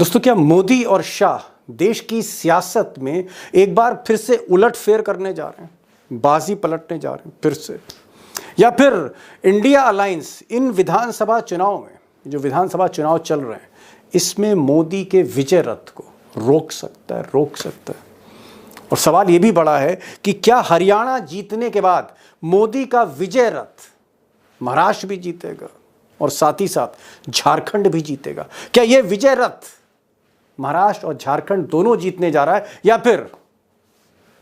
दोस्तों, क्या मोदी और शाह देश की सियासत में एक बार फिर से उलटफेर करने जा रहे हैं, बाजी पलटने जा रहे हैं फिर से, या फिर इंडिया अलायंस इन विधानसभा चुनाव में, जो विधानसभा चुनाव चल रहे हैं, इसमें मोदी के विजय रथ को रोक सकता है। और सवाल ये भी बड़ा है कि क्या हरियाणा जीतने के बाद मोदी का विजय रथ महाराष्ट्र भी जीतेगा और साथ ही साथ झारखंड भी जीतेगा? क्या यह विजय रथ महाराष्ट्र और झारखंड दोनों जीतने जा रहा है, या फिर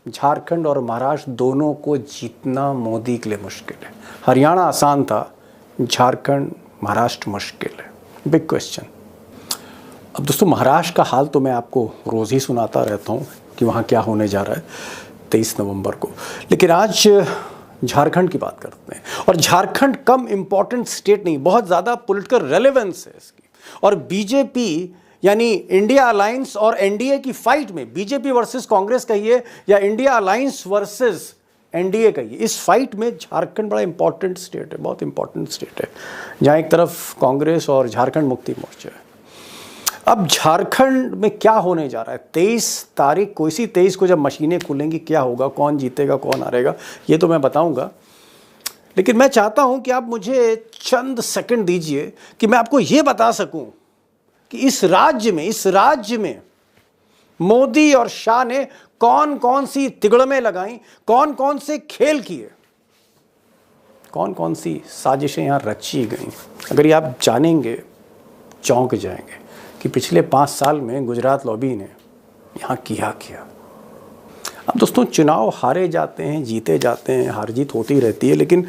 झारखंड और महाराष्ट्र दोनों को जीतना मोदी के लिए मुश्किल है? हरियाणा आसान था, झारखंड महाराष्ट्र मुश्किल है। Big question. अब दोस्तों, महाराष्ट्र का हाल तो मैं आपको रोज़ ही सुनाता रहता हूँ कि वहाँ क्या होने जा रहा है 23 नवंबर को, लेकिन आज झारखंड की बात करते हैं। और झारखंड कम इम्पॉर्टेंट स्टेट नहीं, बहुत ज़्यादा पॉलिटिकल रेलेवेंस है इसकी। और बीजेपी यानी इंडिया अलायंस और एनडीए की फाइट में, बीजेपी वर्सेस कांग्रेस कहिए या इंडिया अलायंस वर्सेस एनडीए कहिए, इस फाइट में झारखंड बड़ा इंपॉर्टेंट स्टेट है, बहुत इंपॉर्टेंट स्टेट है, जहाँ एक तरफ कांग्रेस और झारखंड मुक्ति मोर्चा है। अब झारखंड में क्या होने जा रहा है 23 तारीख को, इसी 23 को जब मशीनें खुलेंगी, क्या होगा, कौन जीतेगा कौन हारेगा, ये तो मैं बताऊंगा। लेकिन मैं चाहता हूं कि आप मुझे चंद सेकंड दीजिए कि मैं आपको ये बता सकूं कि इस राज्य में मोदी और शाह ने कौन कौन सी तिगड़में लगाई, कौन कौन से खेल किए, कौन कौन सी साजिशें यहां रची गई। अगर ये आप जानेंगे, चौंक जाएंगे कि पिछले 5 साल में गुजरात लॉबी ने यहाँ किया। अब दोस्तों, चुनाव हारे जाते हैं, जीते जाते हैं, हार जीत होती रहती है, लेकिन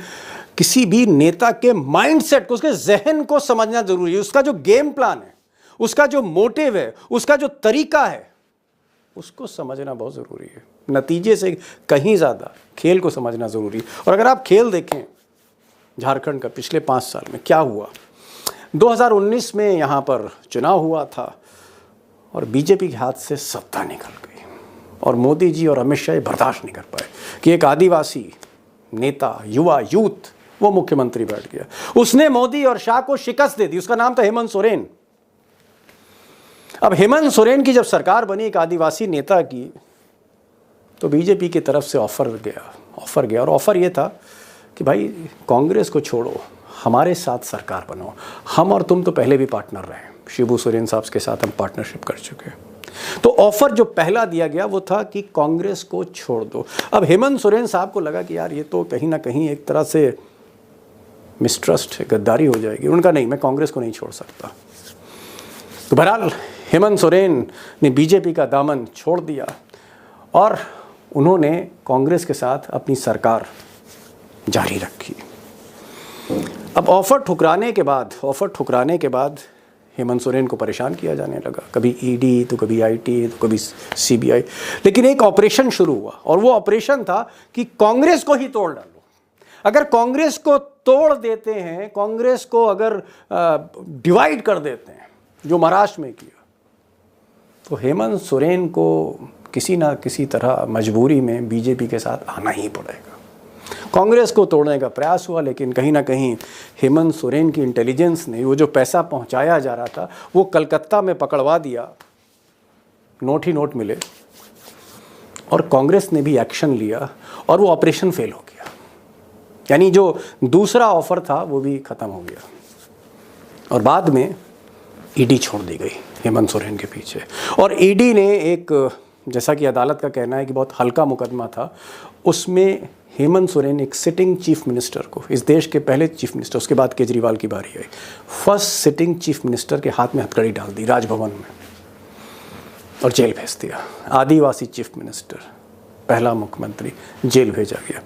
किसी भी नेता के माइंडसेट को, उसके जहन को समझना जरूरी है। उसका जो गेम प्लान है, उसका जो मोटिव है, उसका जो तरीका है, उसको समझना बहुत ज़रूरी है। नतीजे से कहीं ज़्यादा खेल को समझना ज़रूरी है। और अगर आप खेल देखें झारखंड का पिछले 5 साल में क्या हुआ, 2019 में यहाँ पर चुनाव हुआ था और बीजेपी के हाथ से सत्ता निकल गई, और मोदी जी और अमित शाह बर्दाश्त नहीं कर पाए कि एक आदिवासी नेता, युवा, यूथ, वो मुख्यमंत्री बैठ गया। उसने मोदी और शाह को शिकस्त दे दी। उसका नाम था हेमंत सोरेन। अब हेमंत सोरेन की जब सरकार बनी एक आदिवासी नेता की, तो बीजेपी की तरफ से ऑफर गया और ऑफर ये था कि भाई कांग्रेस को छोड़ो, हमारे साथ सरकार बनाओ। हम और तुम तो पहले भी पार्टनर रहे, शिबू सोरेन साहब के साथ हम पार्टनरशिप कर चुके हैं। तो ऑफर जो पहला दिया गया वो था कि कांग्रेस को छोड़ दो। अब हेमंत सोरेन साहब को लगा कि यार ये तो कहीं ना कहीं एक तरह से मिसट्रस्ट है, गद्दारी हो जाएगी। उनका नहीं, मैं कांग्रेस को नहीं छोड़ सकता। तो बहरहाल हेमंत सोरेन ने बीजेपी का दामन छोड़ दिया और उन्होंने कांग्रेस के साथ अपनी सरकार जारी रखी। अब ऑफर ठुकराने के बाद हेमंत सोरेन को परेशान किया जाने लगा, कभी ईडी तो कभी आईटी तो कभी सीबीआई। लेकिन एक ऑपरेशन शुरू हुआ और वो ऑपरेशन था कि कांग्रेस को ही तोड़ डालो। अगर कांग्रेस को तोड़ देते हैं, कांग्रेस को अगर डिवाइड कर देते हैं, जो महाराष्ट्र में किया, तो हेमंत सोरेन को किसी ना किसी तरह मजबूरी में बीजेपी के साथ आना ही पड़ेगा। कांग्रेस को तोड़ने का प्रयास हुआ, लेकिन कहीं ना कहीं हेमंत सोरेन की इंटेलिजेंस ने वो जो पैसा पहुंचाया जा रहा था वो कलकत्ता में पकड़वा दिया, नोट ही नोट मिले, और कांग्रेस ने भी एक्शन लिया और वो ऑपरेशन फेल हो गया। यानी जो दूसरा ऑफर था वो भी ख़त्म हो गया और बाद में ईडी छोड़ दी गई हेमंत सोरेन के पीछे। और ईडी ने एक, जैसा कि अदालत का कहना है कि बहुत हल्का मुकदमा था, उसमें हेमंत सोरेन एक सिटिंग चीफ मिनिस्टर को, इस देश के पहले चीफ मिनिस्टर, उसके बाद केजरीवाल की बारी आई, फर्स्ट सिटिंग चीफ मिनिस्टर के हाथ में हथकड़ी डाल दी राजभवन में और जेल भेज दिया। आदिवासी चीफ मिनिस्टर, पहला मुख्यमंत्री, जेल भेजा गया।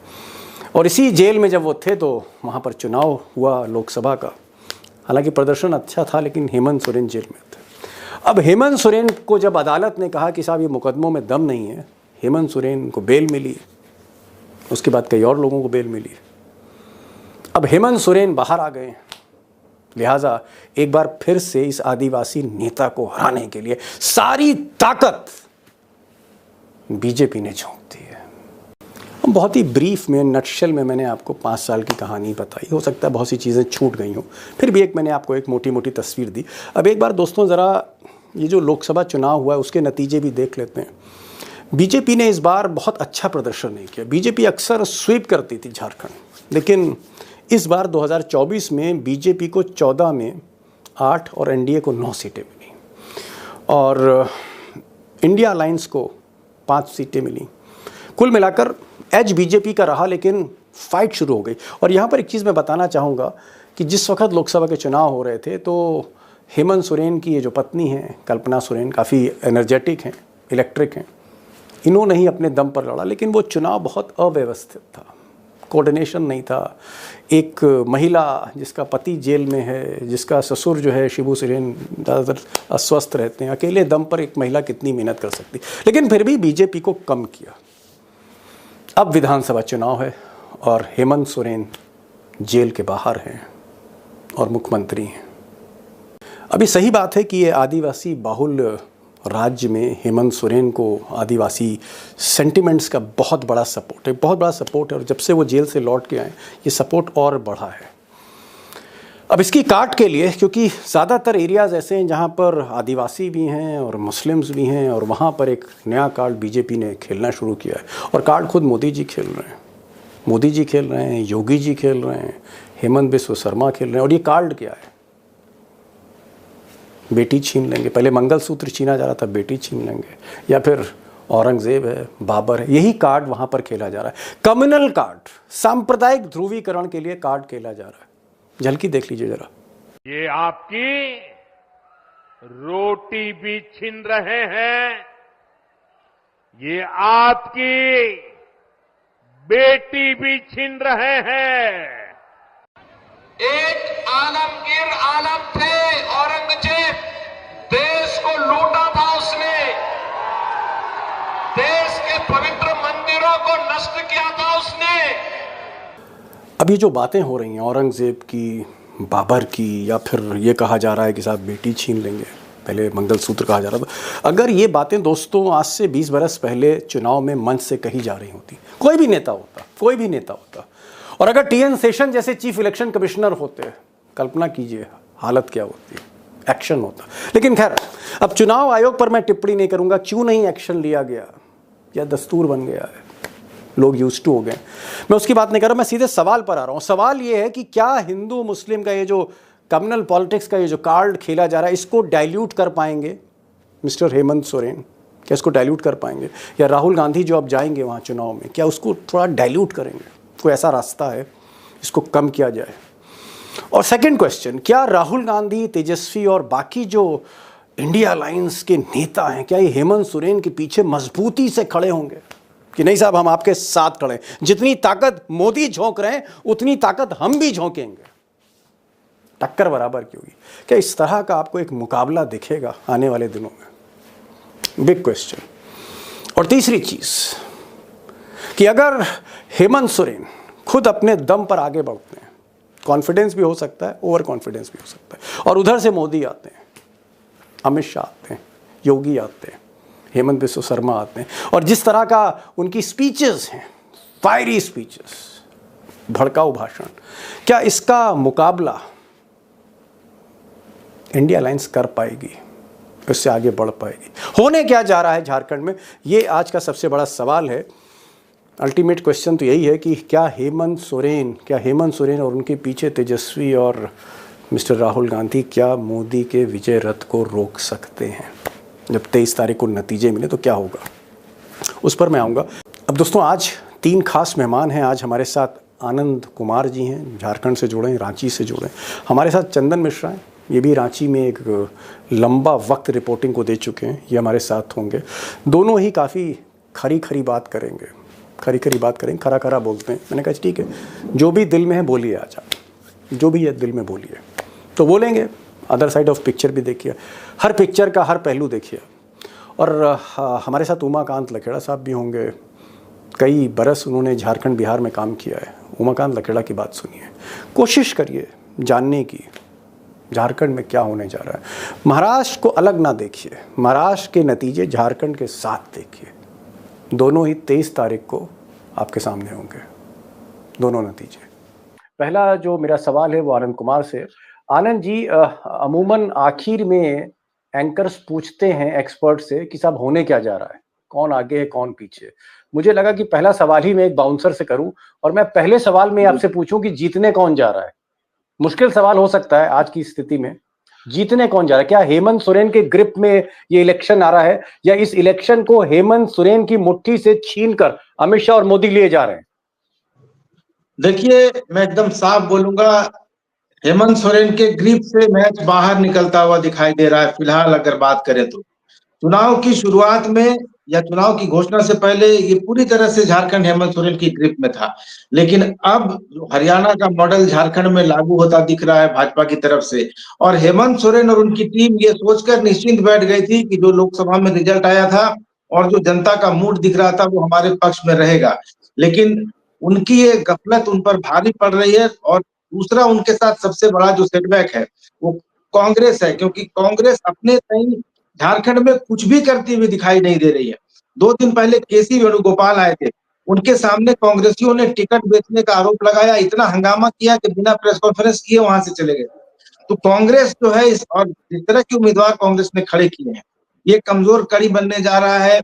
और इसी जेल में जब वो थे तो वहाँ पर चुनाव हुआ लोकसभा का। हालांकि प्रदर्शन अच्छा था, लेकिन हेमंत सोरेन जेल में थे। अब हेमंत सोरेन को जब अदालत ने कहा कि साहब ये मुकदमों में दम नहीं है, हेमंत सोरेन को बेल मिली, उसके बाद कई और लोगों को बेल मिली। अब हेमंत सोरेन बाहर आ गए, लिहाजा एक बार फिर से इस आदिवासी नेता को हराने के लिए सारी ताकत बीजेपी ने झोंक दी है। बहुत ही ब्रीफ में, नटशेल में मैंने आपको 5 साल की कहानी बताई। हो सकता है बहुत सी चीज़ें छूट गई हों, फिर भी मैंने आपको एक मोटी मोटी तस्वीर दी। अब एक बार दोस्तों ज़रा ये जो लोकसभा चुनाव हुआ है उसके नतीजे भी देख लेते हैं। बीजेपी ने इस बार बहुत अच्छा प्रदर्शन नहीं किया। बीजेपी अक्सर स्वीप करती थी झारखंड, लेकिन इस बार 2024 में बीजेपी को 14 में 8 और एनडीए को 9 सीटें मिली और इंडिया अलायंस को 5 सीटें मिली। कुल मिलाकर एज बीजेपी का रहा, लेकिन फाइट शुरू हो गई। और यहाँ पर एक चीज़ मैं बताना चाहूँगा कि जिस वक्त लोकसभा के चुनाव हो रहे थे तो हेमंत सोरेन की ये जो पत्नी हैं कल्पना सोरेन काफ़ी एनर्जेटिक हैं, इलेक्ट्रिक हैं। इन्होंने ही अपने दम पर लड़ा, लेकिन वो चुनाव बहुत अव्यवस्थित था, कोऑर्डिनेशन नहीं था। एक महिला जिसका पति जेल में है, जिसका ससुर जो है शिबू सोरेन ज़्यादातर अस्वस्थ रहते हैं, अकेले दम पर एक महिला कितनी मेहनत कर सकती। लेकिन फिर भी बीजेपी को कम किया। अब विधानसभा चुनाव है और हेमंत सोरेन जेल के बाहर हैं और मुख्यमंत्री हैं। अभी सही बात है कि ये आदिवासी बाहुल राज्य में हेमंत सोरेन को आदिवासी सेंटिमेंट्स का बहुत बड़ा सपोर्ट है, बहुत बड़ा सपोर्ट है। और जब से वो जेल से लौट के आए ये सपोर्ट और बढ़ा है। अब इसकी काट के लिए, क्योंकि ज़्यादातर एरियाज़ ऐसे हैं जहाँ पर आदिवासी भी हैं और मुस्लिम्स भी हैं, और वहाँ पर एक नया कार्ड बीजेपी ने खेलना शुरू किया है। और कार्ड खुद मोदी जी खेल रहे हैं, मोदी जी खेल रहे हैं, योगी जी खेल रहे हैं, हेमंत बिस्व शर्मा खेल रहे हैं। और ये कार्ड क्या है? बेटी छीन लेंगे। पहले मंगलसूत्र छीना जा रहा था, बेटी छीन लेंगे, या फिर औरंगजेब है, बाबर है। यही कार्ड वहाँ पर खेला जा रहा है। कम्युनल कार्ड, सांप्रदायिक ध्रुवीकरण के लिए कार्ड खेला जा रहा है। झलकी देख लीजिए जरा। ये आपकी रोटी भी छीन रहे हैं, ये आपकी बेटी भी छीन रहे हैं। एक आलमगीर आलम थे, औरंगजेब, देश को लूटा था उसने, देश के पवित्र मंदिरों को नष्ट किया था उसने। अब ये जो बातें हो रही हैं औरंगजेब की, बाबर की, या फिर ये कहा जा रहा है कि साहब बेटी छीन लेंगे, पहले मंगलसूत्र कहा जा रहा था। अगर ये बातें दोस्तों आज से 20 बरस पहले चुनाव में मंच से कही जा रही होती, कोई भी नेता होता, और अगर टीएन शेषन जैसे चीफ इलेक्शन कमिश्नर होते, कल्पना कीजिए हालत क्या होती, एक्शन होता। लेकिन खैर, अब चुनाव आयोग पर मैं टिप्पणी नहीं करूंगा, क्यों नहीं एक्शन लिया गया, या दस्तूर बन गया है, लोग यूज्ड टू हो गए। मैं उसकी बात नहीं कर रहा, मैं सीधे सवाल पर आ रहा हूं। सवाल ये है कि क्या हिंदू मुस्लिम का ये जो कम्युनल पॉलिटिक्स का ये जो कार्ड खेला जा रहा है, इसको डाइल्यूट कर पाएंगे मिस्टर हेमंत सोरेन? क्या इसको डाइल्यूट कर पाएंगे? या राहुल गांधी जो अब जाएंगे वहाँ चुनाव में, क्या उसको थोड़ा डाइल्यूट करेंगे? कोई ऐसा रास्ता है इसको कम किया जाए? और सेकंड क्वेश्चन, क्या राहुल गांधी, तेजस्वी और बाकी जो इंडिया अलायंस के नेता हैं, क्या ये हेमंत सोरेन के पीछे मजबूती से खड़े होंगे कि नहीं साहब हम आपके साथ खड़े हैं, जितनी ताकत मोदी झोंक रहे हैं उतनी ताकत हम भी झोंकेंगे, टक्कर बराबर की होगी? क्या इस तरह का आपको एक मुकाबला दिखेगा आने वाले दिनों में? Big question. और तीसरी चीज कि अगर हेमंत सोरेन खुद अपने दम पर आगे बढ़ते हैं, कॉन्फिडेंस भी हो सकता है, ओवर कॉन्फिडेंस भी हो सकता है, और उधर से मोदी आते हैं, अमित शाह आते हैं, योगी आते हैं, हेमंत बिस्व शर्मा आते हैं, और जिस तरह का उनकी स्पीचेस हैं, फायरी स्पीचेस, भड़काऊ भाषण, क्या इसका मुकाबला इंडिया अलायंस कर पाएगी? इससे आगे बढ़ पाएगी? होने क्या जा रहा है झारखंड में, ये आज का सबसे बड़ा सवाल है। अल्टीमेट क्वेश्चन तो यही है कि क्या हेमंत सोरेन और उनके पीछे तेजस्वी और मिस्टर राहुल गांधी क्या मोदी के विजय रथ को रोक सकते हैं? जब 23 तारीख को नतीजे मिले तो क्या होगा, उस पर मैं आऊँगा। अब दोस्तों, आज 3 खास मेहमान हैं। आज हमारे साथ आनंद कुमार जी हैं, झारखंड से जुड़े हैं, रांची से जुड़े हैं। हमारे साथ चंदन मिश्रा हैं, ये भी रांची में एक लंबा वक्त रिपोर्टिंग को दे चुके हैं, ये हमारे साथ होंगे। दोनों ही काफ़ी खरी बात करेंगे, खरा खरा बोलते हैं। मैंने कहा ठीक है, जो भी दिल में है बोलिए, आज आप जो भी है दिल में बोलिए, तो बोलेंगे। अदर साइड ऑफ पिक्चर भी देखिए, हर पिक्चर का हर पहलू देखिए। और हमारे साथ उमाकांत लखेड़ा साहब भी होंगे, कई बरस उन्होंने झारखंड बिहार में काम किया है। उमाकांत लखेड़ा की बात सुनिए, कोशिश करिए जानने की झारखंड में क्या होने जा रहा है। महाराष्ट्र को अलग ना देखिए, महाराष्ट्र के नतीजे झारखंड के साथ देखिए। दोनों ही 23 तारीख को आपके सामने होंगे, दोनों नतीजे। पहला जो मेरा सवाल है वो आनंद कुमार से। आनंद जी, अमूमन आखिर में एंकर्स पूछते हैं एक्सपर्ट से कि साहब होने क्या जा रहा है, कौन आगे है कौन पीछे। मुझे लगा कि पहला सवाल ही मैं एक बाउंसर से करूं और मैं पहले सवाल में आपसे पूछूं कि जीतने कौन जा रहा है। मुश्किल सवाल हो सकता है आज की स्थिति में, जीतने कौन जा रहा है? क्या हेमंत सोरेन के ग्रिप में ये इलेक्शन आ रहा है या इस इलेक्शन को हेमंत सोरेन की मुट्ठी से छीनकर अमित शाह और मोदी लिए जा रहे हैं? देखिए, मैं एकदम साफ बोलूंगा, हेमंत सोरेन के ग्रिप से मैच बाहर निकलता हुआ दिखाई दे रहा है। फिलहाल अगर बात करें तो चुनाव की शुरुआत में या चुनाव की घोषणा से पहले ये पूरी तरह से झारखंड हेमंत सोरेन की ग्रिप में था, लेकिन अब जो हरियाणा का मॉडल झारखंड में लागू होता दिख रहा है भाजपा की तरफ से, और हेमंत सोरेन और उनकी टीम ये सोचकर निश्चिंत बैठ गई थी कि जो लोकसभा में रिजल्ट आया था और जो जनता का मूड दिख रहा था वो हमारे पक्ष में रहेगा, लेकिन उनकी ये गफलत उन पर भारी पड़ रही है। और दूसरा उनके साथ सबसे बड़ा जो सेटबैक है वो कांग्रेस है, क्योंकि कांग्रेस अपने तय झारखंड में कुछ भी करती हुई दिखाई नहीं दे रही है। 2 दिन पहले केसी वेणुगोपाल आए थे, उनके सामने कांग्रेसियों ने टिकट बेचने का आरोप लगाया, इतना हंगामा किया कि बिना प्रेस कॉन्फ्रेंस किए वहां से चले गए। तो कांग्रेस जो है इस और जिस तरह के उम्मीदवार कांग्रेस ने खड़े किए हैं, ये कमजोर कड़ी बनने जा रहा है।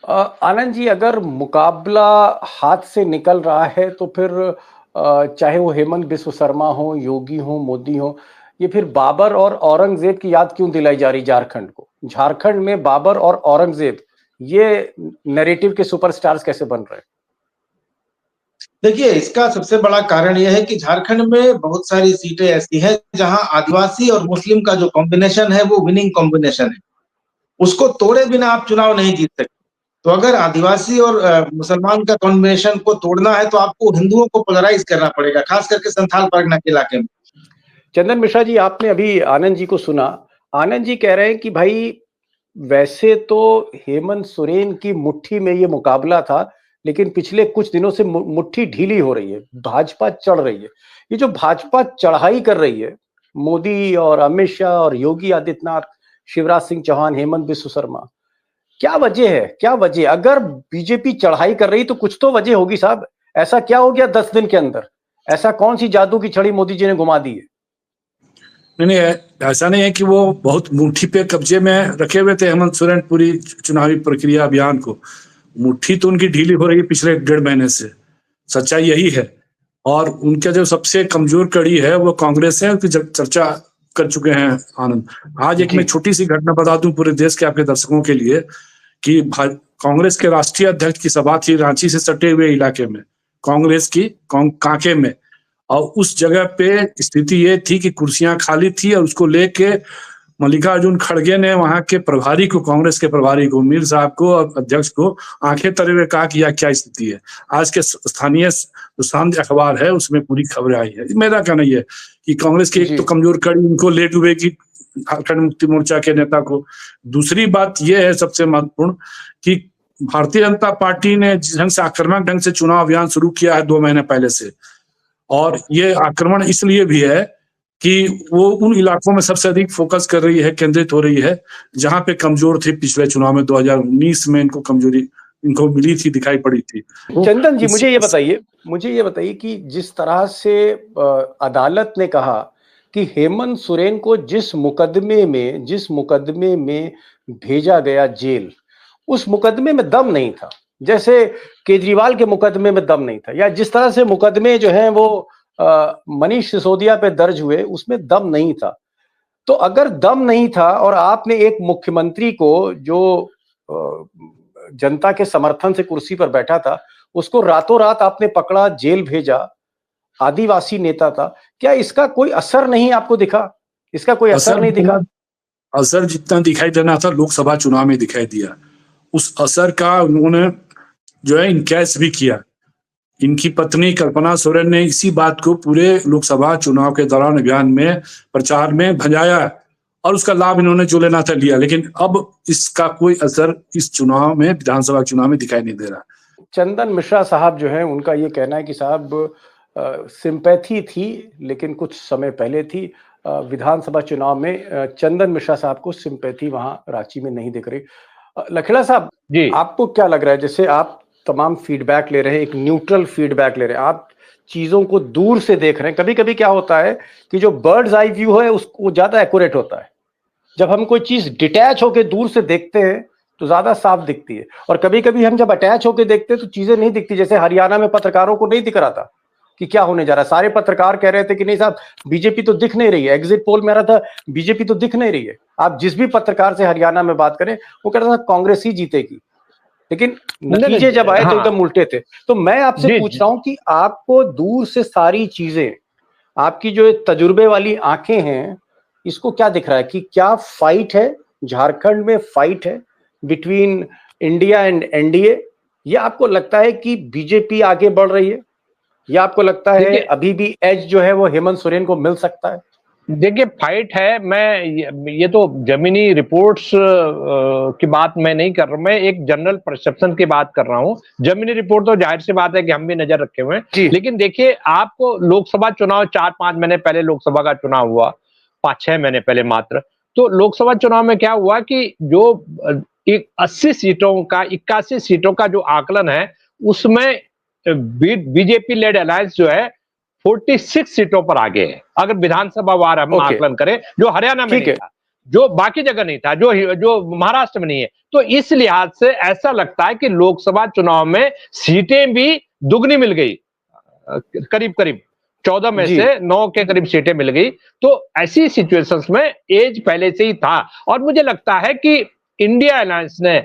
आनंद जी, अगर मुकाबला हाथ से निकल रहा है तो फिर चाहे वो हेमंत बिस्व शर्मा हो, योगी हो, मोदी हो, ये फिर बाबर और औरंगजेब की याद क्यों दिलाई जा रही झारखंड को? झारखंड में बाबर और औरंगजेब ये नैरेटिव के सुपरस्टार्स कैसे बन रहे हैं? देखिए, इसका सबसे बड़ा कारण यह है कि झारखंड में बहुत सारी सीटें ऐसी हैं जहां आदिवासी और मुस्लिम का जो कॉम्बिनेशन है वो विनिंग कॉम्बिनेशन है, उसको तोड़े बिना आप चुनाव नहीं जीत सकते। तो अगर आदिवासी और मुसलमान का कॉम्बिनेशन को तोड़ना है तो आपको हिंदुओं को पोलराइज करना पड़ेगा, खास करके संथाल परगना के इलाके में। चंदन मिश्रा जी, आपने अभी आनंद जी को सुना। आनंद जी कह रहे हैं कि भाई वैसे तो हेमंत सोरेन की मुट्ठी में ये मुकाबला था, लेकिन पिछले कुछ दिनों से मुट्ठी ढीली हो रही है, भाजपा चढ़ रही है। ये जो भाजपा चढ़ाई कर रही है, मोदी और अमित शाह और योगी आदित्यनाथ, शिवराज सिंह चौहान, हेमंत बिस्व शर्मा, क्या वजह है? क्या वजह? अगर बीजेपी चढ़ाई कर रही तो कुछ तो वजह होगी साहब। ऐसा क्या हो गया 10 दिन के अंदर? ऐसा कौन सी जादू की छड़ी मोदी जी ने घुमा दी है? नहीं, ऐसा नहीं है कि वो बहुत मुट्ठी पे कब्जे में रखे हुए थे हेमंत सोरेन पूरी चुनावी प्रक्रिया अभियान को। मुट्ठी तो उनकी ढीली हो रही है पिछले 1.5 महीने से, सच्चाई यही है। और उनका जो सबसे कमजोर कड़ी है वो कांग्रेस है, उसकी चर्चा कर चुके हैं आनंद। आज एक मैं छोटी सी घटना बता दूं पूरे देश के आपके दर्शकों के लिए कि कांग्रेस के राष्ट्रीय अध्यक्ष की सभा थी रांची से सटे हुए इलाके में, कांग्रेस की कांके में, और उस जगह पे स्थिति ये थी कि कुर्सियां खाली थी और उसको लेके मल्लिकार्जुन खड़गे ने वहां के प्रभारी को, कांग्रेस के प्रभारी को, मीर साहब को और अध्यक्ष को आंखें तरे हुए कहा कि यह क्या स्थिति है। आज के स्थानीय हिंदुस्तान अखबार है उसमें पूरी खबरें आई है। मेरा कहना यह है कि कांग्रेस की एक तो कमजोर कड़ी उनको ले डूबेगी झारखंड मुक्ति मोर्चा के नेता को। दूसरी बात यह है सबसे महत्वपूर्ण कि भारतीय जनता पार्टी ने जिस ढंग से आक्रामक ढंग से चुनाव अभियान शुरू किया है 2 महीने पहले से, और ये आक्रमण इसलिए भी है कि वो उन इलाकों में सबसे अधिक फोकस कर रही है, केंद्रित हो रही है जहां पे कमजोर थे पिछले चुनाव में 2019 में इनको कमजोरी इनको मिली थी, दिखाई पड़ी थी। चंदन जी, मुझे ये बताइए कि जिस तरह से अदालत ने कहा कि हेमंत सोरेन को जिस मुकदमे में भेजा गया जेल, उस मुकदमे में दम नहीं था, जैसे केजरीवाल के मुकदमे में दम नहीं था, या जिस तरह से मुकदमे जो हैं वो मनीष सिसोदिया पे दर्ज हुए उसमें दम नहीं था। तो अगर दम नहीं था और आपने एक मुख्यमंत्री को जो जनता के समर्थन से कुर्सी पर बैठा था उसको रातों रात आपने पकड़ा, जेल भेजा, आदिवासी नेता था, क्या इसका कोई असर नहीं आपको दिखा? इसका कोई असर नहीं दिखा? असर जितना दिखाई देना था लोकसभा चुनाव में दिखाई दिया। उस असर का उन्होंने जो है इनकैश भी किया। इनकी पत्नी कल्पना सोरेन ने इसी बात को पूरे लोकसभा चुनाव के दौरान अभियान में प्रचार में भंजाया और उसका लाभ इन्होंने जो लेना था लिया, लेकिन अब इसका कोई असर इस चुनाव में, विधानसभा चुनाव में दिखाई नहीं दे रहा। चंदन मिश्रा साहब जो है उनका ये कहना है कि साहब सिंपैथी थी लेकिन कुछ समय पहले थी, विधानसभा चुनाव में चंदन मिश्रा साहब को सिंपैथी वहां रांची में नहीं दिख रही। लखेड़ा साहब जी, आपको क्या लग रहा है? जैसे आप तमाम फीडबैक ले रहे हैं, एक न्यूट्रल फीडबैक ले रहे हैं, आप चीजों को दूर से देख रहे हैं। कभी कभी क्या होता है कि जो बर्ड्स आई व्यू है उसको ज्यादा एक्यूरेट होता है, जब हम कोई चीज डिटैच होके दूर से देखते हैं तो ज्यादा साफ दिखती है, और कभी कभी हम जब अटैच होके देखते हैं तो चीजें नहीं दिखती। जैसे हरियाणा में पत्रकारों को नहीं दिख रहा था कि क्या होने जा रहा है, सारे पत्रकार कह रहे थे कि नहीं साहब बीजेपी तो दिख नहीं रही है, एग्जिट पोल में आ रहा था बीजेपी तो दिख नहीं रही है। आप जिस भी पत्रकार से हरियाणा में बात करें वो कह रहा था कांग्रेस ही जीतेगी, लेकिन नतीजे जब आए तो एकदम उल्टे थे। तो मैं आपसे पूछ रहा हूं कि आपको दूर से सारी चीजें, आपकी जो तजुर्बे वाली आंखें हैं, इसको क्या दिख रहा है कि क्या फाइट है झारखंड में, फाइट है बिटवीन इंडिया एंड एनडीए, या आपको लगता है कि बीजेपी आगे बढ़ रही है, या आपको लगता है अभी भी एज जो है वो हेमंत सोरेन को मिल सकता है? देखिए फाइट है, मैं ये तो जमीनी रिपोर्ट्स की बात मैं नहीं कर रहा हूं, मैं एक जनरल परसेप्शन की बात कर रहा हूं। जमीनी रिपोर्ट तो जाहिर सी बात है कि हम भी नजर रखे हुए हैं, लेकिन देखिए आपको लोकसभा चुनाव 4-5 महीने पहले लोकसभा का चुनाव हुआ, 5-6 महीने पहले मात्र, तो लोकसभा चुनाव में क्या हुआ कि जो 80 सीटों का 81 सीटों का जो आकलन है उसमें बीजेपी लेड अलायंस जो है 46 सीटों पर आगे है। अगर विधानसभा वार हम आकलन करें, जो हरियाणा में नहीं था, जो बाकी जगह नहीं था, जो महाराष्ट्र में नहीं है, तो इस लिहाज से ऐसा लगता है कि लोकसभा चुनाव में सीटें भी दुगनी मिल गई, करीब करीब 14 में से 9 के करीब सीटें मिल गई। तो ऐसी सिचुएशंस में एज पहले से ही था, और मुझे लगता है कि इंडिया अलायंस ने,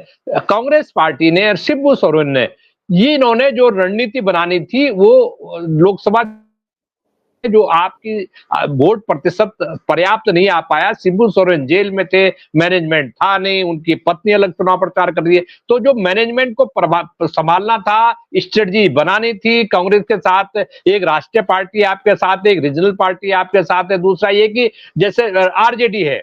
कांग्रेस पार्टी ने और शिबू सोरेन ने, ये इन्होंने जो रणनीति बनानी थी वो लोकसभा जो आपकी वोट प्रतिशत पर्याप्त नहीं आ पाया। शिबू सोरेन जेल में थे, मैनेजमेंट था नहीं, उनकी पत्नी अलग चुनाव प्रचार कर रही है, तो जो मैनेजमेंट को संभालना था, स्ट्रेटजी बनानी थी, कांग्रेस के साथ एक राष्ट्रीय पार्टी आपके साथ, एक रीजनल पार्टी आपके साथ है, दूसरा ये कि जैसे आरजेडी है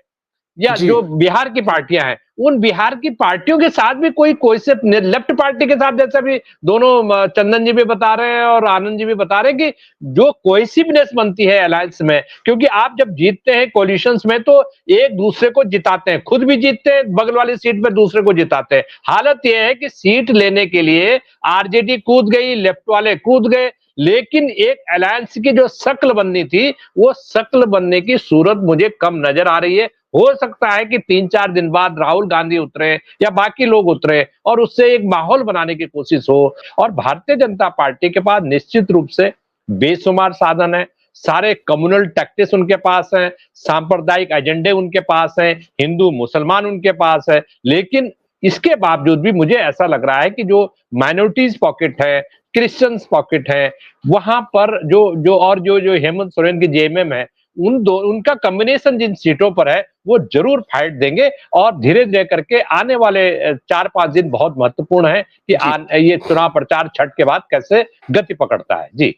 या जो बिहार की पार्टियां हैं, उन बिहार की पार्टियों के साथ भी कोई से लेफ्ट पार्टी के साथ, जैसा भी दोनों चंदन जी भी बता रहे हैं और आनंद जी भी बता रहे हैं कि जो कोहेसिवनेस बनती है अलायंस में, क्योंकि आप जब जीतते हैं कोलिशंस में तो एक दूसरे को जिताते हैं, खुद भी जीतते हैं, बगल वाली सीट पे दूसरे को जिताते हैं। हालत यह है कि सीट लेने के लिए आरजेडी कूद गई, लेफ्ट वाले कूद गए, लेकिन एक अलायंस की जो शक्ल बननी थी वो शक्ल बनने की सूरत मुझे कम नजर आ रही है। हो सकता है कि 3-4 दिन बाद राहुल गांधी उतरे या बाकी लोग उतरे और उससे एक माहौल बनाने की कोशिश हो, और भारतीय जनता पार्टी के पास निश्चित रूप से बेशुमार साधन है, सारे कम्युनल टैक्टिक्स उनके पास हैं, सांप्रदायिक एजेंडे उनके पास हैं, हिंदू मुसलमान उनके पास है, लेकिन इसके बावजूद भी मुझे ऐसा लग रहा है कि जो माइनॉरिटीज पॉकेट है, क्रिश्चियंस पॉकेट है, वहां पर जो हेमंत सोरेन की जेएमएम है, उनका कॉम्बिनेशन जिन सीटों पर है वो जरूर फाइट देंगे, और धीरे धीरे करके आने वाले 4-5 दिन बहुत महत्वपूर्ण है कि ये चुनाव प्रचार छठ के बाद कैसे गति पकड़ता है। जी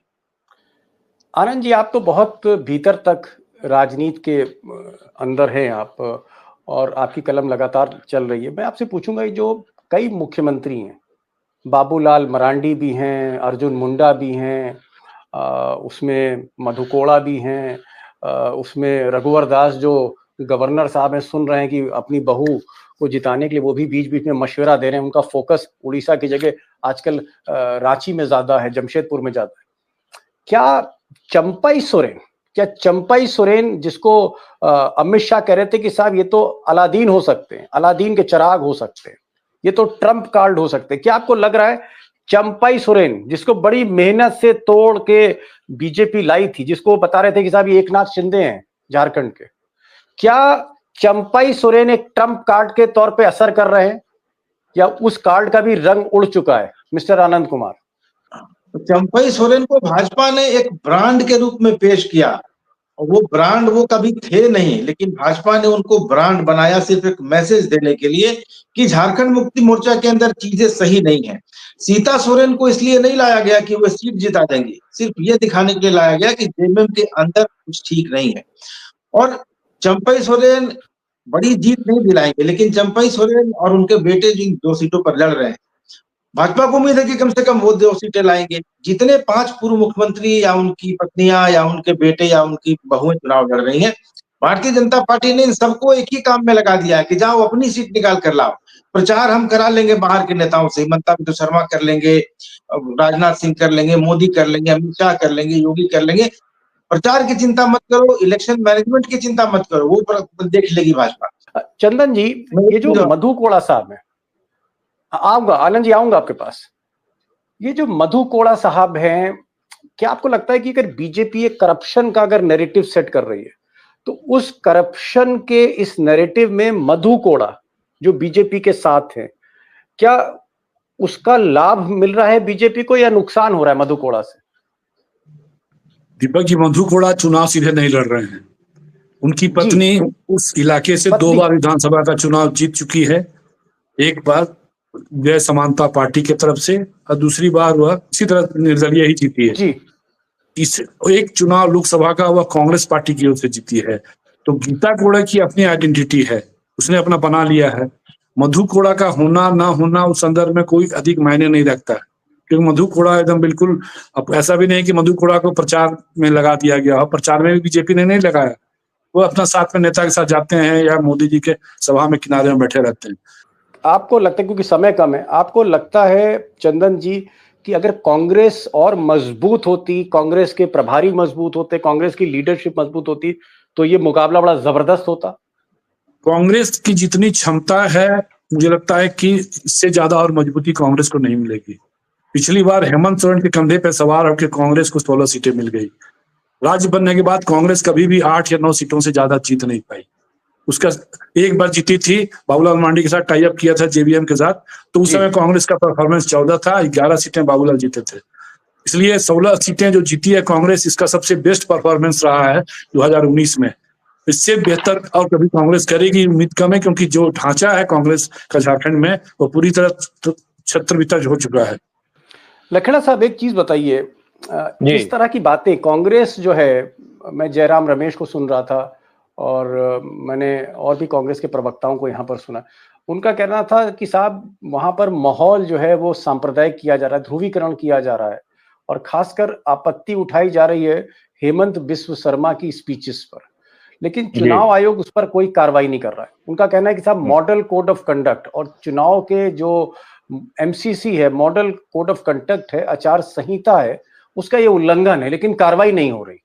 आनंद जी, आप तो बहुत भीतर तक राजनीति के अंदर हैं आप, और आपकी कलम लगातार चल रही है। मैं आपसे पूछूंगा, जो कई मुख्यमंत्री हैं, बाबूलाल मरांडी भी हैं, अर्जुन मुंडा भी हैं, उसमें मधु कोड़ा भी हैं, उसमें रघुवर दास जो गवर्नर साहब हैं, सुन रहे हैं कि अपनी बहू को जिताने के लिए वो भी बीच बीच में मशवरा दे रहे हैं। उनका फोकस उड़ीसा की जगह आजकल रांची में ज्यादा है, जमशेदपुर में ज्यादा है। क्या चंपाई सोरेन जिसको अमित शाह कह रहे थे कि साहब ये तो अलादीन हो सकते हैं, अलादीन के चिराग हो सकते हैं, ये तो ट्रम्प कार्ड हो सकते हैं, क्या आपको लग रहा है चंपाई सोरेन, जिसको बड़ी मेहनत से तोड़ के बीजेपी लाई थी, जिसको बता रहे थे कि साहब ये एकनाथ शिंदे हैं झारखंड के, क्या चंपाई सोरेन एक ट्रम्प कार्ड के तौर पे असर कर रहे हैं, या उस कार्ड का भी रंग उड़ चुका है? मिस्टर आनंद कुमार, चंपाई सोरेन को भाजपा ने एक ब्रांड के रूप में पेश किया, और वो ब्रांड वो कभी थे नहीं, लेकिन भाजपा ने उनको ब्रांड बनाया सिर्फ एक मैसेज देने के लिए कि झारखंड मुक्ति मोर्चा के अंदर चीजें सही नहीं है। सीता सोरेन को इसलिए नहीं लाया गया कि वो सीट जिता देंगे, सिर्फ ये दिखाने के लिए लाया गया कि जेएमएम के अंदर कुछ ठीक नहीं है। और चंपाई सोरेन बड़ी जीत नहीं दिलाएंगे, लेकिन चंपाई सोरेन और उनके बेटे जिन 2 सीटों पर लड़ रहे हैं, भाजपा को उम्मीद है कि कम से कम वो 2 सीटें लाएंगे। जितने 5 पूर्व मुख्यमंत्री या उनकी पत्नियां या उनके बेटे या उनकी बहुएं चुनाव लड़ रही हैं, भारतीय जनता पार्टी ने इन सबको एक ही काम में लगा दिया है कि जाओ अपनी सीट निकाल कर लाओ, प्रचार हम करा लेंगे बाहर के नेताओं से, हिमंता बिस्वा शर्मा कर लेंगे, राजनाथ सिंह कर लेंगे, मोदी कर लेंगे, अमित शाह कर लेंगे, योगी कर लेंगे। प्रचार की चिंता मत करो, इलेक्शन मैनेजमेंट की चिंता मत करो, वो देख लेगी भाजपा। चंदन जी, ये जो मधु कोड़ा साहब है, आऊंगा आनंद जी, आऊंगा आपके पास। ये जो मधु कोड़ा साहब हैं, क्या आपको लगता है कि अगर बीजेपी एक करप्शन का अगर नैरेटिव सेट कर रही है, तो उस करप्शन के इस नैरेटिव में मधु कोड़ा जो बीजेपी के साथ है, क्या उसका लाभ मिल रहा है बीजेपी को या नुकसान हो रहा है मधु कोड़ा से? दीपक जी, मधु कोड़ा चुनाव सीधे नहीं लड़ रहे हैं। उनकी पत्नी उस इलाके से 2 बार विधानसभा का चुनाव जीत चुकी है। एक बार जय समानता पार्टी की तरफ से और दूसरी बार वह इसी तरह निर्दलीय ही जीती है जी। इस एक चुनाव लोकसभा का वह कांग्रेस पार्टी की ओर से जीती है। तो गीता कोड़ा की अपनी आइडेंटिटी है, उसने अपना बना लिया है। मधु कोड़ा का होना ना होना उस संदर्भ में कोई अधिक मायने नहीं रखता, क्योंकि मधु कोड़ा एकदम बिल्कुल, अब ऐसा भी नहीं कि मधु कोड़ा को प्रचार में लगा दिया गया, प्रचार में भी बीजेपी ने नहीं लगाया। वो अपना साथ में नेता के साथ जाते हैं या मोदी जी के सभा में किनारे में बैठे रहते हैं। आपको लगता है, क्योंकि समय कम है, आपको लगता है चंदन जी कि अगर कांग्रेस और मजबूत होती, कांग्रेस के प्रभारी मजबूत होते, कांग्रेस की लीडरशिप मजबूत होती, तो ये मुकाबला बड़ा जबरदस्त होता? कांग्रेस की जितनी क्षमता है, मुझे लगता है कि इससे ज्यादा और मजबूती कांग्रेस को नहीं मिलेगी। पिछली बार हेमंत सोरेन के कंधे पर सवार होकर कांग्रेस को 16 सीटें मिल गई। राज्य बनने के बाद कांग्रेस कभी भी 8 या 9 सीटों से ज्यादा जीत नहीं पाई। उसका एक बार जीती थी, बाबूलाल मांडी के साथ टाई अप किया था जेवीएम के साथ, तो उस समय कांग्रेस का परफॉर्मेंस 14 था, 11 सीटें बाबूलाल जीते थे। इसलिए 16 सीटें जो जीती है कांग्रेस, इसका सबसे बेस्ट परफॉर्मेंस रहा है 2019 में। इससे बेहतर और कभी कांग्रेस करेगी उम्मीद कम है, क्योंकि जो ढांचा है कांग्रेस का झारखंड में वो पूरी तरह छत्र-बितर हो चुका है। लखेड़ा साहब, एक चीज बताइए, इस तरह की बातें कांग्रेस जो है, मैं जयराम रमेश को सुन रहा था और मैंने और भी कांग्रेस के प्रवक्ताओं को यहाँ पर सुना, उनका कहना था कि साहब वहां पर माहौल जो है वो सांप्रदायिक किया जा रहा है, ध्रुवीकरण किया जा रहा है, और खासकर आपत्ति उठाई जा रही है हेमंत बिस्व शर्मा की स्पीचेस पर, लेकिन चुनाव आयोग उस पर कोई कार्रवाई नहीं कर रहा है। उनका कहना है कि साहब मॉडल कोड ऑफ कंडक्ट और चुनाव के जो एमसीसी है, मॉडल कोड ऑफ कंडक्ट है, आचार संहिता है, उसका ये उल्लंघन है, लेकिन कार्रवाई नहीं हो रही।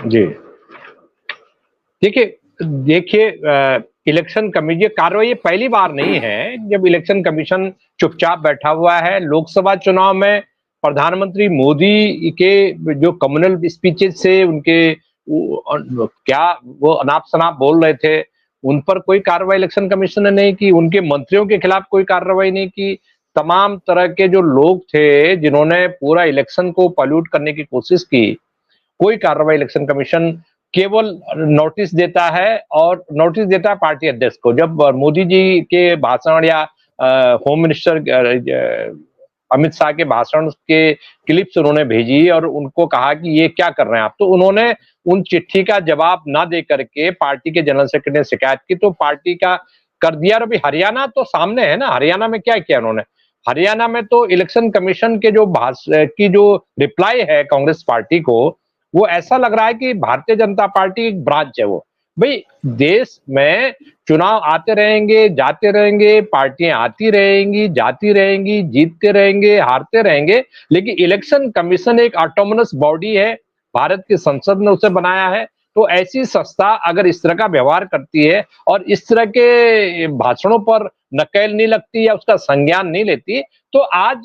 जी देखिए इलेक्शन कमीशन कार्रवाई पहली बार नहीं है जब इलेक्शन कमीशन चुपचाप बैठा हुआ है। लोकसभा चुनाव में प्रधानमंत्री मोदी के जो कम्युनल स्पीचेस से उनके क्या वो अनाप शनाप बोल रहे थे, उन पर कोई कार्रवाई इलेक्शन कमीशन ने नहीं की। उनके मंत्रियों के खिलाफ कोई कार्रवाई नहीं की। तमाम तरह के जो लोग थे जिन्होंने पूरा इलेक्शन को पॉल्यूट करने की कोशिश की, कोई कार्रवाई इलेक्शन कमीशन केवल नोटिस देता है, और नोटिस देता है पार्टी अध्यक्ष को। जब मोदी जी के भाषण या होम मिनिस्टर अमित शाह के भाषण के क्लिप्स उन्होंने भेजी और उनको कहा कि ये क्या कर रहे हैं आप, तो उन्होंने उन चिट्ठी का जवाब ना दे करके पार्टी के जनरल सेक्रेटरी ने शिकायत की, तो पार्टी का कर दिया। और अभी हरियाणा तो सामने है ना, हरियाणा में क्या किया उन्होंने, हरियाणा में तो इलेक्शन कमीशन के जो रिप्लाई है कांग्रेस पार्टी को, वो ऐसा लग रहा है कि भारतीय जनता पार्टी एक ब्रांच है। वो भाई देश में चुनाव आते रहेंगे, जाते रहेंगे, पार्टियां आती रहेंगी, जाती रहेंगी, जीतते रहेंगे, हारते रहेंगे, लेकिन इलेक्शन कमीशन एक ऑटोनोमस बॉडी है, भारत की संसद ने उसे बनाया है। तो ऐसी संस्था अगर इस तरह का व्यवहार करती है और इस तरह के भाषणों पर नकेल नहीं लगती या उसका संज्ञान नहीं लेती, तो आज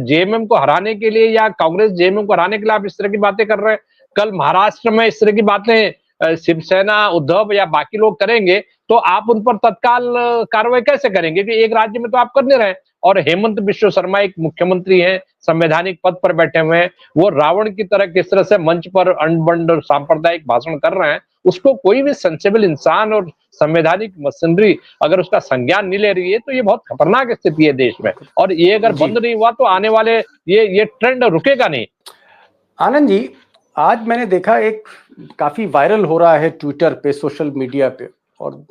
जेएमएम को हराने के लिए या कांग्रेस जेएमएम को हराने के लिए आप इस तरह की बातें कर रहे हैं। कल महाराष्ट्र में इस तरह की बातें शिवसेना, उद्धव या बाकी लोग करेंगे, तो आप उन पर तत्काल कार्रवाई कैसे करेंगे? कि एक राज्य में तो आप कर नहीं रहे। और हेमंत बिस्व शर्मा एक मुख्यमंत्री हैं, संवैधानिक पद पर बैठे हुए हैं, वो रावण की तरह किस तरह से मंच पर अनबंड और सांप्रदायिक भाषण कर रहे हैं, उसको कोई भी सेंसिबल इंसान और संवैधानिक मशीनरी अगर उसका संज्ञान नहीं ले रही है, तो ये बहुत खतरनाक स्थिति है देश में। और ये अगर बंद नहीं हुआ तो आने वाले ये ट्रेंड रुकेगा नहीं। आनंद जी, आज मैंने देखा एक काफी वायरल हो रहा है ट्विटर पे, सोशल मीडिया पे, और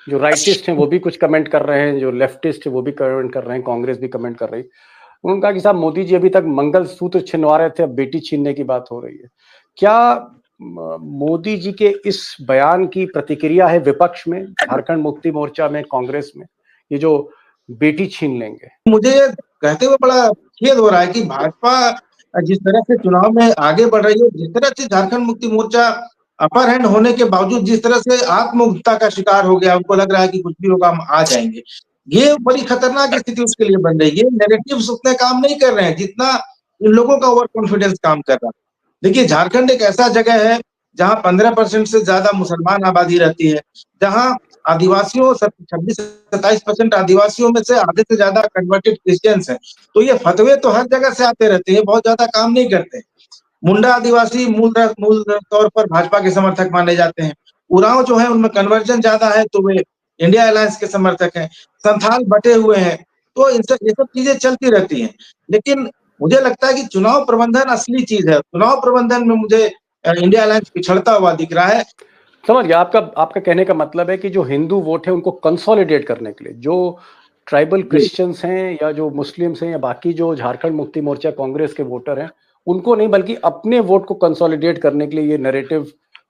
जो राइटिस्ट हैं वो भी कुछ कमेंट कर रहे हैं, जो लेफ्टिस्ट है वो भी कमेंट कर रहे हैं, कांग्रेस भी कमेंट कर रही है। उन्होंने कहा कि साहब मोदी जी अभी तक मंगलसूत्र छिनवा रहे थे, अब बेटी छीनने की बात हो रही है। क्या मोदी जी के इस बयान की प्रतिक्रिया है विपक्ष में, झारखंड मुक्ति मोर्चा में, कांग्रेस में, ये जो बेटी छीन लेंगे? मुझे कहते हुए बड़ा खेद हो रहा है कि भाजपा जिस तरह से चुनाव में आगे बढ़ रही है, जिस तरह से झारखंड मुक्ति मोर्चा अपर हैंड होने के बावजूद जिस तरह से आत्मउद्धा का शिकार हो गया, उनको लग रहा है कि कुछ भी होगा हम आ जाएंगे, ये बड़ी खतरनाक स्थिति उसके लिए बन रही है। ये नैरेटिव्स उतने काम नहीं कर रहे हैं जितना इन लोगों का ओवर कॉन्फिडेंस काम कर रहा है। देखिए, झारखंड एक ऐसा जगह है जहां 15% से ज्यादा मुसलमान आबादी रहती है, जहां आदिवासियों 26-27% आदिवासियों में से आधे से ज्यादा कन्वर्टेड क्रिश्चियंस हैं। तो ये फतवे तो हर जगह से आते रहते हैं, बहुत ज्यादा काम नहीं करते। मुंडा आदिवासी मूल तौर पर भाजपा के समर्थक माने जाते हैं। उरांव जो है उनमें कन्वर्जन ज्यादा है, तो वे इंडिया अलायंस के समर्थक हैं। संथाल बटे हुए हैं, तो ये सब चीजें चलती रहती हैं। लेकिन मुझे लगता है कि चुनाव प्रबंधन असली चीज है। चुनाव प्रबंधन में मुझे इंडिया अलायंस पिछड़ता हुआ दिख रहा है। समझ गया। आपका कहने का मतलब है कि जो हिंदू वोट है उनको कंसोलिडेट करने के लिए, जो ट्राइबल क्रिश्चियंस हैं या जो मुस्लिम्स हैं या बाकी जो झारखंड मुक्ति मोर्चा कांग्रेस के वोटर हैं, उनको नहीं बल्कि अपने वोट को कंसोलिडेट करने के लिए ये नैरेटिव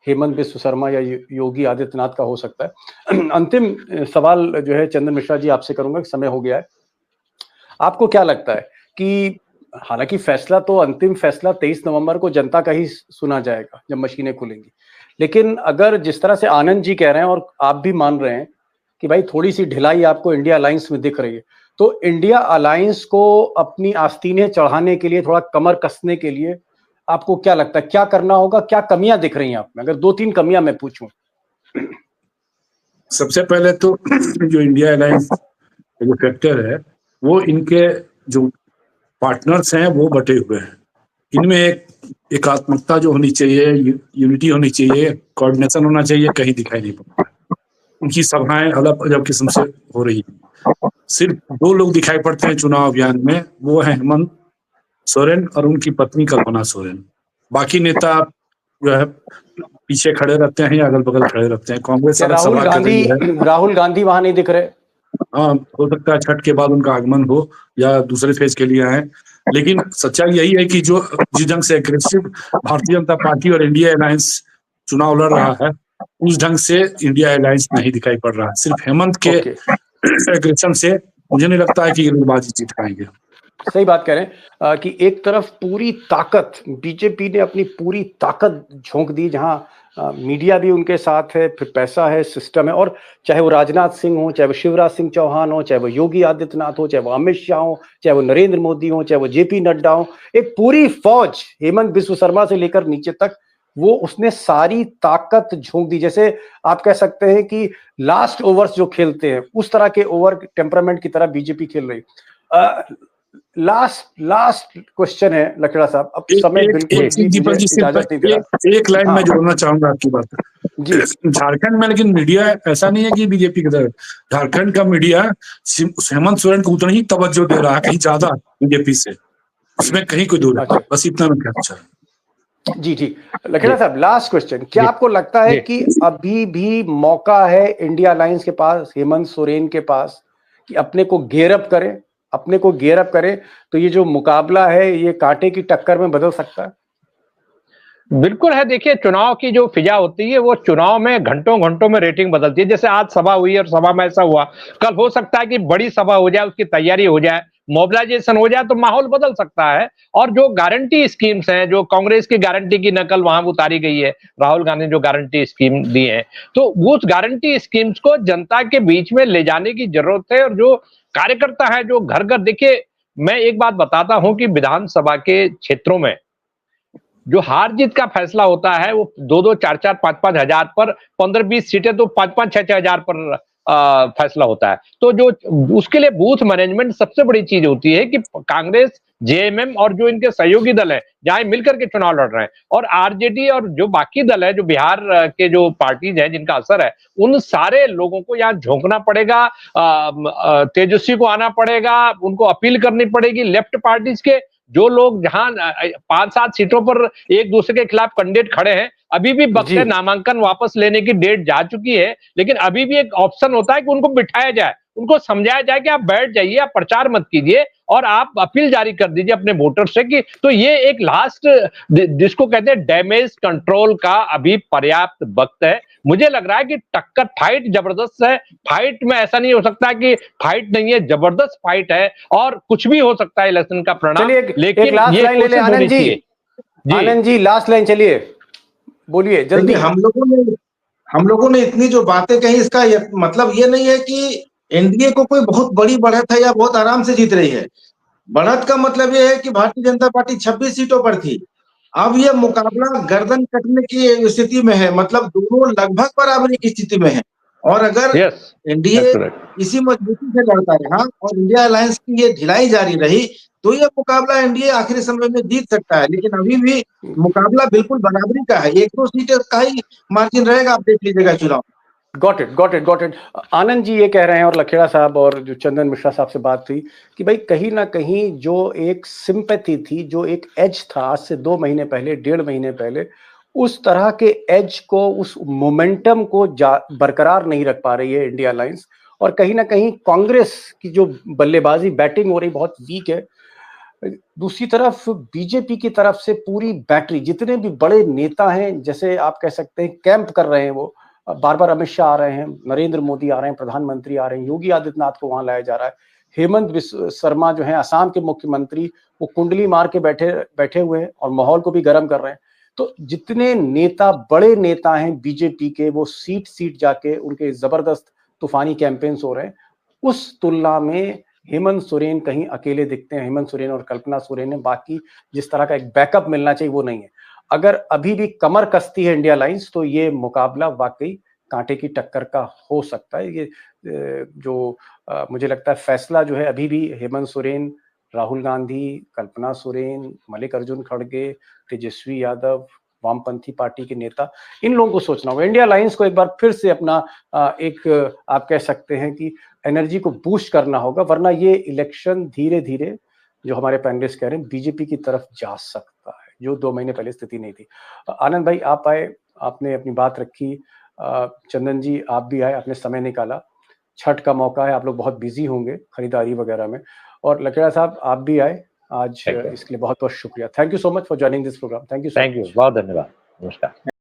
हेमंत बिस्व शर्मा या योगी आदित्यनाथ का हो सकता है। अंतिम सवाल जो है चंदन मिश्रा जी आपसे करूंगा, समय हो गया है। आपको क्या लगता है कि हालांकि फैसला तो अंतिम फैसला 23 नवंबर को जनता का ही सुना जाएगा जब मशीनें खुलेंगी, लेकिन अगर जिस तरह से आनंद जी कह रहे हैं और आप भी मान रहे हैं कि भाई थोड़ी सी ढिलाई आपको इंडिया अलायंस में दिख रही है, तो इंडिया अलायंस को अपनी आस्तीनें चढ़ाने के लिए, थोड़ा कमर कसने के लिए आपको क्या लगता है क्या करना होगा? क्या कमियां दिख रही हैं आप में? अगर 2-3 कमियां मैं पूछूं। सबसे पहले तो जो इंडिया अलायंस जो फैक्टर है, वो इनके जो पार्टनर्स हैं वो बटे हुए हैं। इनमें एकात्मकता जो होनी चाहिए, यूनिटी होनी चाहिए, कोऑर्डिनेशन होना चाहिए, कहीं दिखाई नहीं पड़ता। उनकी सभाएं अलग अलग किस्म से हो रही है। सिर्फ 2 लोग दिखाई पड़ते हैं चुनाव अभियान में, वो है हेमंत सोरेन और उनकी पत्नी कल्पना सोरेन। बाकी नेता जो है पीछे खड़े रहते हैं या अगल बगल खड़े रहते हैं। कांग्रेस राहुल गांधी वहां नहीं दिख रहे। हाँ, हो सकता है छठ के बाद उनका आगमन हो या दूसरे फेज के लिए आए, लेकिन सच्चाई यही है कि जो जिस ढंग से एग्रेसिव भारतीय जनता पार्टी और इंडिया अलायंस चुनाव लड़ रहा है, उस ढंग से इंडिया अलायंस नहीं दिखाई पड़ रहा है। सिर्फ हेमंत के एग्रेशन से मुझे नहीं लगता है कि ये लोग बाजी जीत पाएंगे। सही बात कह रहे हैं कि एक तरफ पूरी ताकत बीजेपी ने अपनी पूरी ताकत झोंक दी, जहां मीडिया भी उनके साथ है, फिर पैसा है, सिस्टम है, और चाहे वो राजनाथ सिंह हो, चाहे वो शिवराज सिंह चौहान हो, चाहे वो योगी आदित्यनाथ हो, चाहे वो अमित शाह हो, चाहे वो नरेंद्र मोदी हो, चाहे वो जेपी नड्डा हो, एक पूरी फौज हेमंत बिस्व शर्मा से लेकर नीचे तक वो उसने सारी ताकत झोंक दी। जैसे आप कह सकते हैं कि लास्ट ओवर्स जो खेलते हैं उस तरह के ओवर टेम्परामेंट की तरह बीजेपी खेल रही। लास्ट क्वेश्चन है लकड़ा साहब, अब समय बिल्कुल एक लाइन में जोड़ना चाहूंगा आपकी बात जी। झारखंड में लेकिन मीडिया ऐसा नहीं है कि बीजेपी की तरफ, झारखंड का मीडिया हेमंत सोरेन को उतना ही तवज्जो दे रहा है, कहीं ज्यादा बीजेपी से, उसमें कहीं कोई दूर है। बस इतना में क्या। अच्छा जी ठीक, लखेड़ा साहब लास्ट क्वेश्चन, क्या आपको लगता है कि अभी भी मौका है इंडिया अलायंस के पास, हेमंत सोरेन के पास, कि अपने को गेयरअप करे, तो ये जो मुकाबला है ये कांटे की टक्कर में बदल सकता है? बिल्कुल है। देखिए, चुनाव की जो फिजा होती है वो चुनाव में घंटों में रेटिंग बदलती है। जैसे आज सभा हुई और सभा में ऐसा हुआ, कल हो सकता है कि बड़ी सभा हो जाए, उसकी तैयारी हो जाए, मोबिलाइजेशन हो जाए, तो माहौल बदल सकता है। और जो गारंटी स्कीम्स हैं, जो कांग्रेस की गारंटी की नकल वहां उतारी गई है, राहुल गांधी ने जो गारंटी स्कीम दी है, तो उस गारंटी स्कीम्स को जनता के बीच में ले जाने की जरूरत है। और जो कार्यकर्ता है जो घर घर, देखिए मैं एक बात बताता हूं कि विधानसभा के क्षेत्रों में जो हार जीत का फैसला होता है वो 2-2, 4-4, 5-5 हजार पर, 15-20 सीटें तो 5-5, 6-6 हजार पर फैसला होता है। तो जो उसके लिए बूथ मैनेजमेंट सबसे बड़ी चीज होती है कि कांग्रेस, जेएमएम और जो इनके सहयोगी दल है जहां मिलकर के चुनाव लड़ रहे हैं, और आरजेडी और जो बाकी दल है, जो बिहार के जो पार्टीज हैं जिनका असर है, उन सारे लोगों को यहाँ झोंकना पड़ेगा। तेजस्वी को आना पड़ेगा, उनको अपील करनी पड़ेगी। लेफ्ट पार्टीज के जो लोग जहां 5-7 सीटों पर एक दूसरे के खिलाफ कैंडिडेट खड़े हैं, अभी भी वक्त है, नामांकन वापस लेने की डेट जा चुकी है, लेकिन अभी भी एक ऑप्शन होता है कि उनको बिठाया जाए, उनको समझाया जाए कि आप बैठ जाइए, आप प्रचार मत कीजिए और आप अपील जारी कर दीजिए अपने वोटर से कि। तो ये एक लास्ट जिसको कहते हैं डैमेज कंट्रोल का अभी पर्याप्त वक्त है। मुझे लग रहा है कि टक्कर, फाइट जबरदस्त है। फाइट में ऐसा नहीं हो सकता कि फाइट नहीं है, जबरदस्त फाइट है और कुछ भी हो सकता है इलेक्शन का परिणाम। लेकिन आनंद जी लास्ट लाइन चलिए, बोलिए जल्दी। देखिए, हम लोगों ने इतनी जो बातें कही, इसका मतलब ये नहीं है कि एनडीए को कोई बहुत बड़ी बढ़त है या बहुत आराम से जीत रही है। बढ़त का मतलब ये है कि भारतीय जनता पार्टी 26 सीटों पर थी, अब ये मुकाबला गर्दन कटने की स्थिति में है, मतलब दोनों लगभग बराबरी की स्थिति में है। और अगर यस, एनडीए इसी मजबूती से लड़ता रहा और इंडिया अलायंस की ये ढिलाई जारी रही, तो ये मुकाबला एनडीए आखिरी समय में जीत सकता है। लेकिन अभी भी मुकाबला बिल्कुल बराबरी का है, 1-2 सीटें का ही मार्जिन रहेगा, आप देख लीजिएगा चुनाव। Got it. आनंद जी ये कह रहे हैं, और लखेड़ा साहब और जो चंदन मिश्रा साहब से बात हुई, कि भाई कहीं ना कहीं जो एक सिंपैथी थी, जो एक एज था आज से 2 महीने पहले, 1.5 महीने पहले, उस तरह के एज को, उस मोमेंटम को बरकरार नहीं रख पा रही है इंडिया अलायंस। और कहीं ना कहीं कांग्रेस की जो बल्लेबाजी, बैटिंग हो रही, बहुत वीक है। दूसरी तरफ बीजेपी की तरफ से पूरी बैटरी, जितने भी बड़े नेता हैं, जैसे आप कह सकते हैं कैंप कर रहे हैं, वो बार बार अमित शाह आ रहे हैं, नरेंद्र मोदी आ रहे हैं, प्रधानमंत्री आ रहे हैं, योगी आदित्यनाथ को वहां लाया जा रहा है, हेमंत शर्मा जो है असम के मुख्यमंत्री, वो कुंडली मार के बैठे हुए हैं और माहौल को भी गर्म कर रहे हैं। तो जितने नेता, बड़े नेता हैं बीजेपी के, वो सीट जाके उनके जबरदस्त तूफानी कैंपेन्स हो रहे हैं। उस तुलना में हेमंत सोरेन कहीं अकेले दिखते हैं, हेमंत सोरेन और कल्पना सोरेन ने। बाकी जिस तरह का एक बैकअप मिलना चाहिए वो नहीं है। अगर अभी भी कमर कसती है इंडिया अलायंस, तो ये मुकाबला वाकई कांटे की टक्कर का हो सकता है। ये जो मुझे लगता है फैसला जो है, अभी भी हेमंत सोरेन, राहुल गांधी, कल्पना सोरेन, मल्लिकार्जुन खड़गे, तेजस्वी यादव, वामपंथी पार्टी के नेता, इन लोगों को सोचना होगा। इंडिया अलायंस को एक बार फिर से अपना एक आप कह सकते हैं कि एनर्जी को बूस्ट करना होगा, वरना ये इलेक्शन धीरे धीरे, जो हमारे पैनलिस्ट कह रहे हैं, बीजेपी की तरफ जा सकता है, जो 2 महीने पहले स्थिति नहीं थी। आनंद भाई आप आए, आपने अपनी बात रखी, चंदन जी आप भी आए, आपने समय निकाला। छठ का मौका है, आप लोग बहुत बिजी होंगे खरीदारी वगैरह में। और लखेड़ा साहब आप भी आए आज, इसके लिए बहुत बहुत शुक्रिया। Thank you so much for joining this programme. Thank you, बहुत धन्यवाद, नमस्कार।